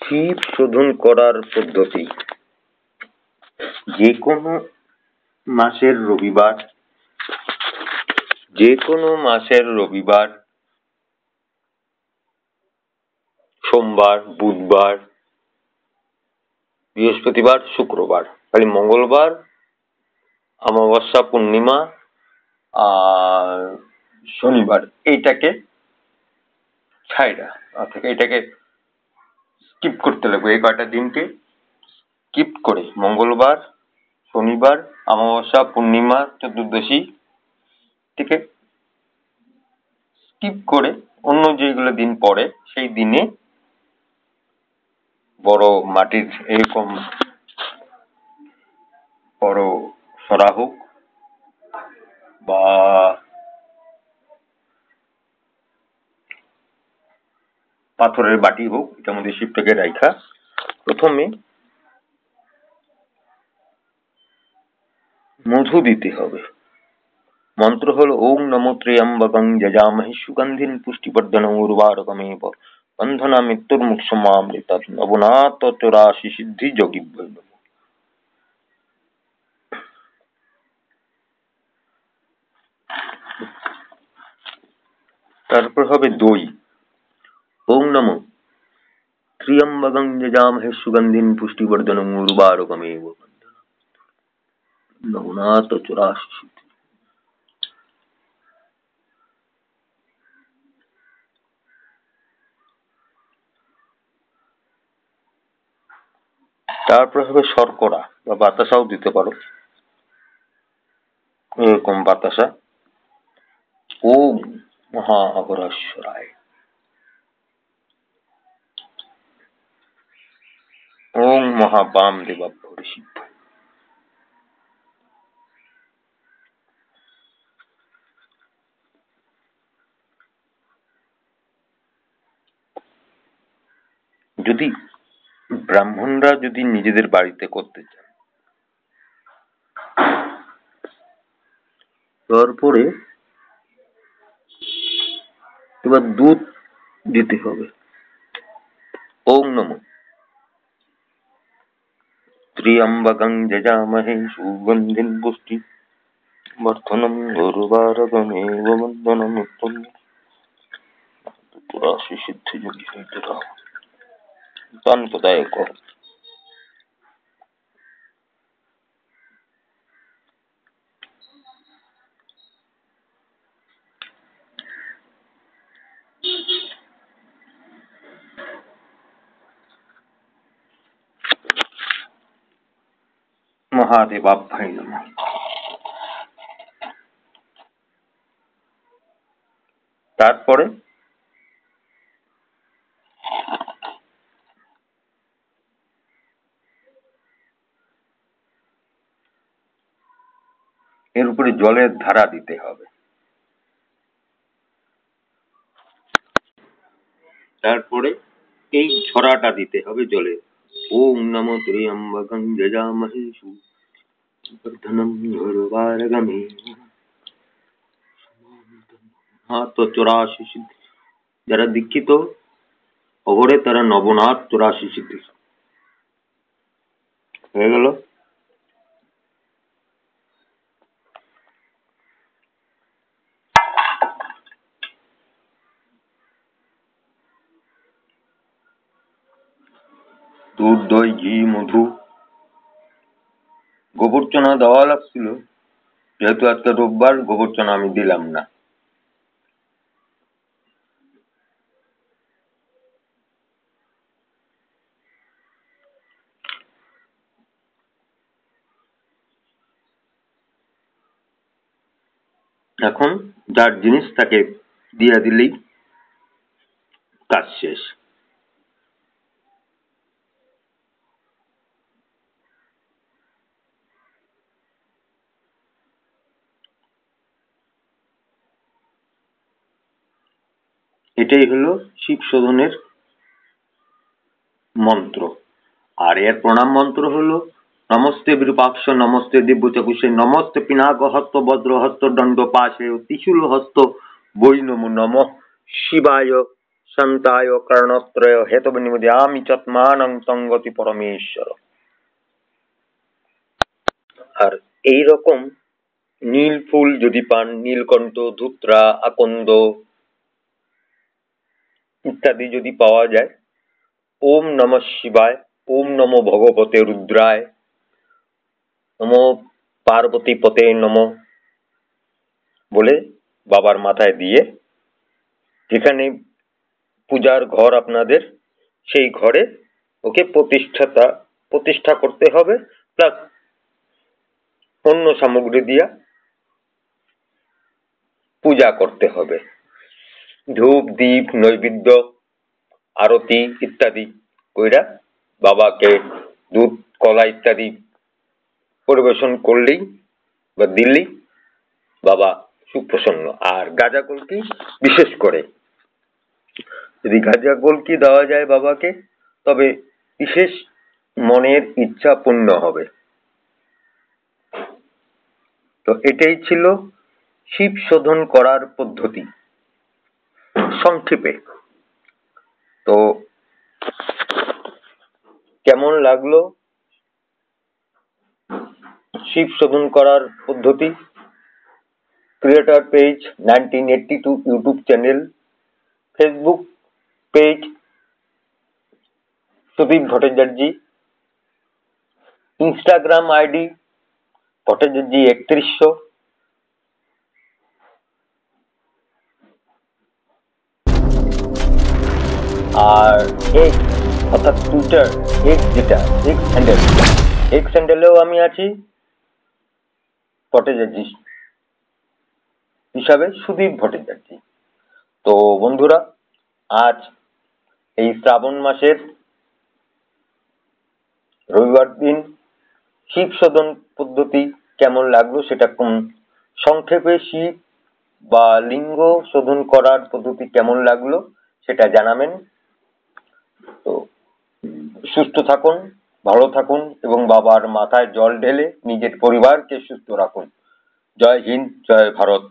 শিব শোধন করার পদ্ধতি। যে কোনো মাসের রবিবার, সোমবার, বুধবার, বৃহস্পতিবার, শুক্রবার, খালি মঙ্গলবার, অমাবস্যা, পূর্ণিমা আর শনিবার এইটাকে ছাইড়া অর্থাৎ এটাকে স্কিপ করতে লাগবে। এই কয়টা দিনকে স্কিপ করে মঙ্গলবার, শনিবার, অমাবস্যা, পূর্ণিমা, চতুর্দশী থেকে স্কিপ করে অন্য যেগুলো দিন পড়ে সেই দিনে বড় মাটির এরকম বড় সরা হোক বা পাথরের বাটি হোক, এটার মধ্যে শিবটাকে রাখা প্রথমে মধু দিতে হবে। মন্ত্র হলো ওং নমো ত্র্যম্বকং যজামহে সুগন্ধিং পুষ্টিবর্ধনং উর্বারকমেব বন্ধনা মৃত্যুর্মুক্ষমামৃতাৎ নবনাথ চৌরাশি সিদ্ধি যোগীভ্যৈ নমঃ। তারপর হবে দই। ওং নমো ত্র্যম্বকং যজামহে সুগন্ধিং পুষ্টিবর্ধনং উর্বারকমেব নবনাথ চৌরাশি সিদ্ধি। তারপর হবে শর্করা বা বাতাসাও দিতে পারো, এরকম বাতাসা। ওম মহা অঘরেশ্বরায়, ওম মহা বামদেবাভ্যো ঋষিভ্যো। যদি ব্রাহ্মণরা যদি নিজেদের বাড়িতে করতে চান, তারপরে এবার দুধ দিতে হবে। ওং নমো ত্র্যম্বকং যজামহে সুগন্ধিং পুষ্টিবর্ধনং উর্বারকমেব বন্ধনা মৃত্যুর্মুক্ষমামৃতাৎ চৌরাশি সিদ্ধি যোগীভ্যৈ নমঃ। তান্ত্রদায়ক মহাদেবাভ্যৈ নমঃ। তারপরে এর উপরে জলের ধারা দিতে হবে। তারপরে এই ছড়াটা দিতে হবে জলে। ওং নমো ত্র্যম্বকং যজামহে সুগন্ধিং উর্বারকমেব নবনাথ চৌরাশি সিদ্ধি। যারা দীক্ষিত অঘরে তারা নবনাথ চৌরাশি সিদ্ধি হয়ে গেল। দুধ, দই, ঘি, মধু, গোবর চনা দেওয়া লাগছিল, যেহেতু আজকে রোববার গোবর চনা আমি দিলাম না। এখন যার জিনিস তাকে দিয়ে দিলেই কাজ শেষ। এটাই হলো শিব শোধনের মন্ত্র। আর এর প্রণাম মন্ত্র হলো নমস্তে বিরূপাক্ষ, নমস্তে দিব্যচক্ষুষে, নমস্তে পিনাক হস্ত বজ্র হস্ত দণ্ড পাশে ত্রিশূল হস্ত বৈ নমো নমঃ শিবায় শান্তায় কারণত্রয় হেতবিনিমোদয়ামি চত্মানং তঙ্গতি পরমেশ্বর। আর এই রকম নীল ফুল যদি পান, নীলকণ্ঠ, ধূত্রা, আকন্দ ইত্যাদি যদি পাওয়া যায়, ওম নমঃ শিবায়, ওম নমো ভগবতে রুদ্রায়, নমো পার্বতী পতে নমো বলে বাবার মাথায় দিয়ে, যেখানে পূজার ঘর আপনাদের, সেই ঘরে ওকে প্রতিষ্ঠা করতে হবে, প্লাস অন্য সামগ্রী দিয়া পূজা করতে হবে। ধূপ, দীপ, নৈবেদ্য, আরতি ইত্যাদি কইরা বাবাকে দুধ, কলা ইত্যাদি পরিবেশন করলেই বা দিলেই বাবা সুপ্রসন্ন। আর গাঁজা কলকি বিশেষ করে যদি গাঁজা কলকি দেওয়া যায় বাবাকে, তবে বিশেষ মনের ইচ্ছা পূর্ণ হবে। তো এটাই ছিল শিব শোধন করার পদ্ধতি সংক্ষেপে। তো কেমন লাগলো শিব শোধন করার পদ্ধতি? Creator page 1982 YouTube channel, Facebook page Sudip Bhattacharya, Instagram ID Bhattacharya 3100, আর এক্স অর্থাৎ টুইটার এক্স হ্যান্ডেলেও আমি আছি ভট্টাচার্য হিসাবে, সুদীপ ভট্টাচার্য। তো বন্ধুরা, আজ এই শ্রাবণ মাসের রবিবার দিন শিব শোধন পদ্ধতি কেমন লাগলো সেটা সংক্ষেপে, শিব বা লিঙ্গ শোধন করার পদ্ধতি কেমন লাগলো সেটা জানাবেন। তো সুস্থ থাকুন, ভালো থাকুন এবং বাবার মাথায় জল ঢেলে নিজের পরিবারকে সুস্থ রাখুন। জয় হিন্দ, জয় ভারত।